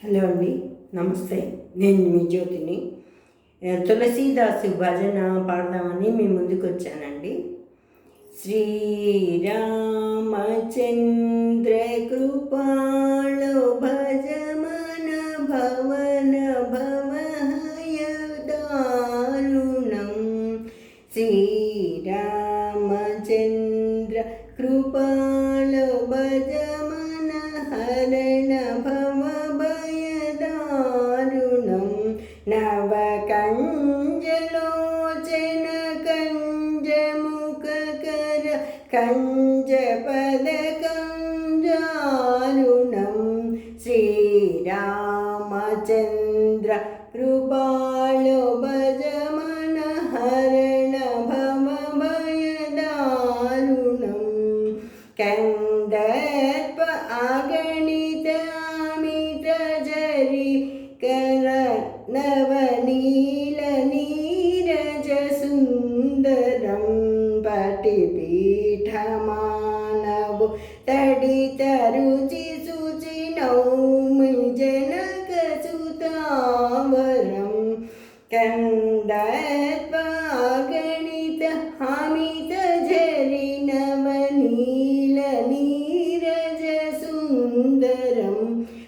Hello అండి, నమస్తే. నేను మీ జ్యోతిని. తులసీదాసు భజన పాడదామని మీ ముందుకు వచ్చానండి. శ్రీరామచంద్ర కృపాళు భజమన భవన భవహయ దారుణం. శ్రీరామచంద్ర కృపాళు భజమన హరణ భవ నవకంజలోచన కంజముఖకర కంజపదకంజారుణం. శ్రీరామచంద్ర కృపాళు భజమన హరణ భవ భయదారుణం. కందర్ప అగణిత అమిత జరి కర నవనీల నీరజ సుందరం. పటిపీఠమానవు తడిత రుచి శుచి నౌమి జనక సుతావరం. కందర్పగణిత అమిత జరి నవనీల నీరజ సుందరం.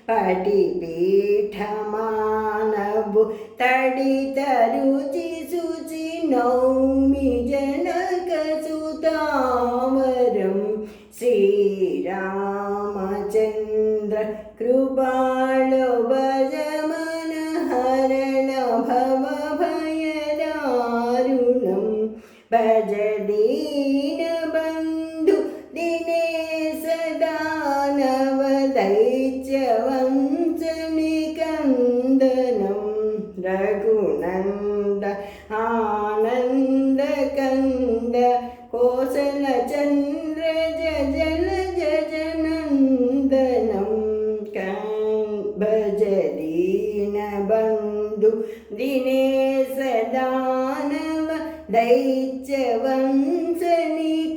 పటిపీఠమానవు తడిత రుచి శుచి నౌమి జనక సుతావరం. శ్రీరామచంద్ర కృపాళు భజమన హరణ భవ భయదారుణం. భజ దీన బంధు దినేశ దానవ దైత్యవంచని కందనం. రఘునంద ఆనంద కంద కోసల చంద్ర జల జనందనం. భజ దీన బంధు దినేశ దానవ దైత్యవంచని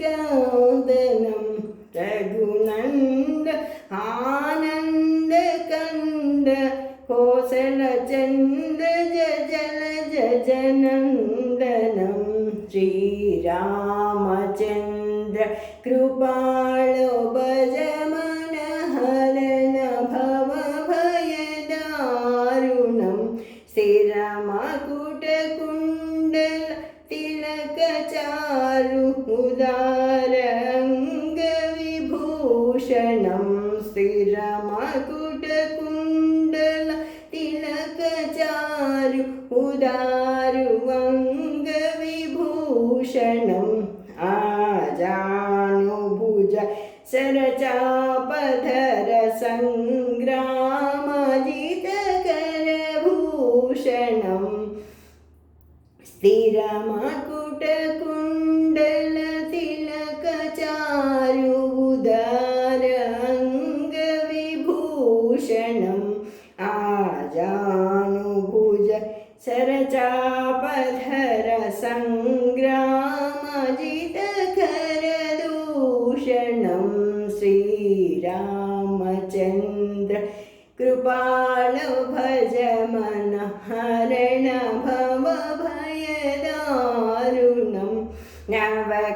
కందనం. రఘునంద ఆనంద కంద కోసల చంద్ర జల జనందనం. శ్రీరామచంద్ర కృపాళు భజమన హరణ భవ భయదారుణం. స్థిరమకుట కుండల తిలక చారు ఉదార అంగ విభూషణం. స్థిరమకుట కుండల తిలక చారు ఉదారు అంగ విభూషణం. ఆజానుభుజ శరచాపధర సంగ్రామజితకర భూషణం. స్థిరమకుట కుండల తిలక చారు ఉదార అంగ విభూషణం. ఆజానుభుజ శరచాపధర సంగ్రామజితకర దూషణం. శ్రీరామచంద్ర కృపాళు భజమన హరణ భవ భయదారుణం. నవకంజలోచన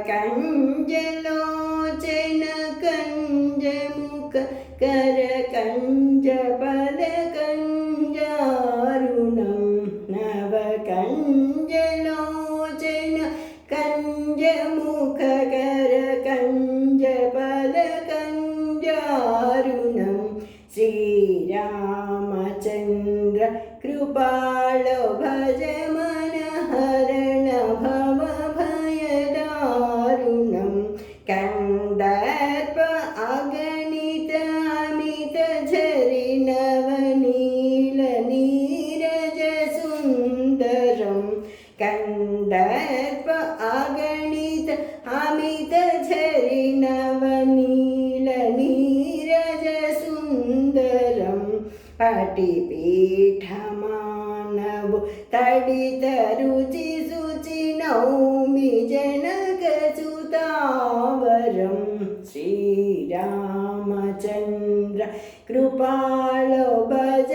కంజముఖ కర కంజపద కంజారుణం. నవకంజలోచన కంజముఖ కర కంజపద కంజారుణం. శ్రీరామచంద్ర కృపాళు భజమన హరణ భవ భయదారుణం. కందర్ప అగణిత అమిత జరి నవనీల నీరజ సుందరం. కందర్ప అగణిత అమిత జరి నవనీల నీరజ సుందరం. పటిపీఠమానవు తడిత రుచి శుచి నౌమి జనక సుతావరం. శ్రీరామచంద్ర కృపాళు భజ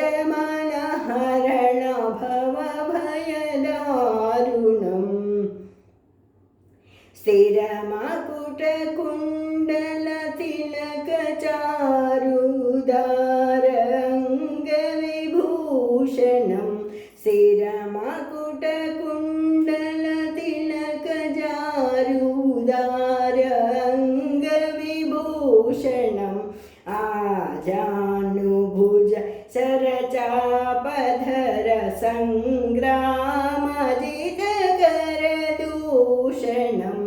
सरचापधर सङ्ग्रामजितकर दूषणं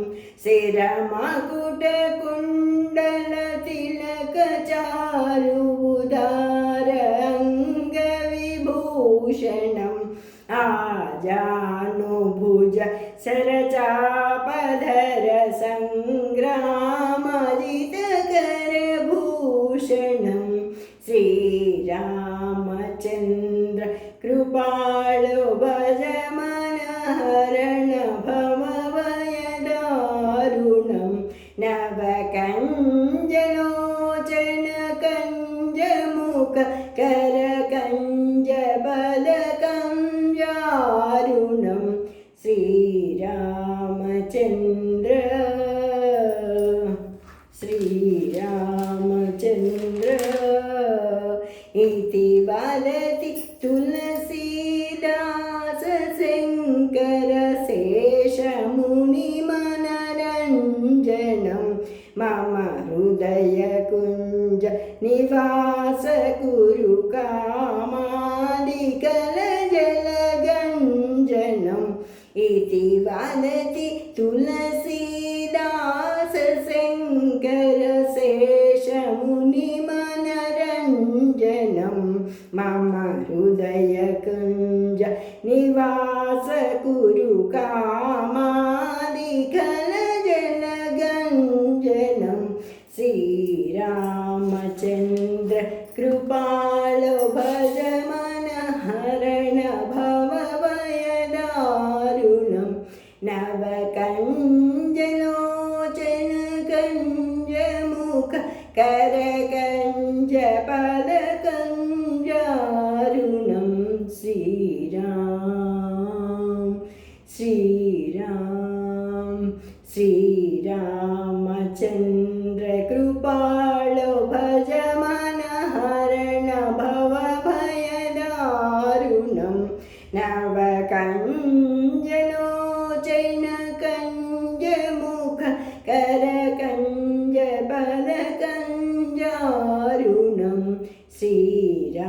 शिरमकुटकुण्डलतिलकचारुदार अङ्गविभूषणम् आजानुभुज सरचापधर सङ्ग्रामजितकरभूषणं श्रीरामचन्द्र कृपाळो भज मनहरण भवभयदारुणं नवकञ्जलोचन कञ्जमुख करकञ्जबलकञ्जारुणं श्रीरामचन्द्र श्रीरामचन्द्र इति वदति तुलसीदास शङ्कर शेषमुनिमनरञ्जनं मम हृदयकुञ्ज निवास कुरु कामादिकलजलगञ्जनम् इति वदति तुलसीदास शङ्कर शेषमुनिमनरञ्जनं मम हृदयकुञ्ज निवास कुरु कामादिकलजलगञ्जनं श्रीरामचन्द्र कृपालो भज मनहरण भवभयदारुणं नवकञ्जलोचन कञ्जमुख करकञ्जपदकञ्जारुणं श्रीरामचन्द्र कृपाळो भज मनहरण भवभयदारुणं नवकञ्जलोचन कञ्जमुख करकञ्जपदकञ्जारुणं श्रीरामचन्द्र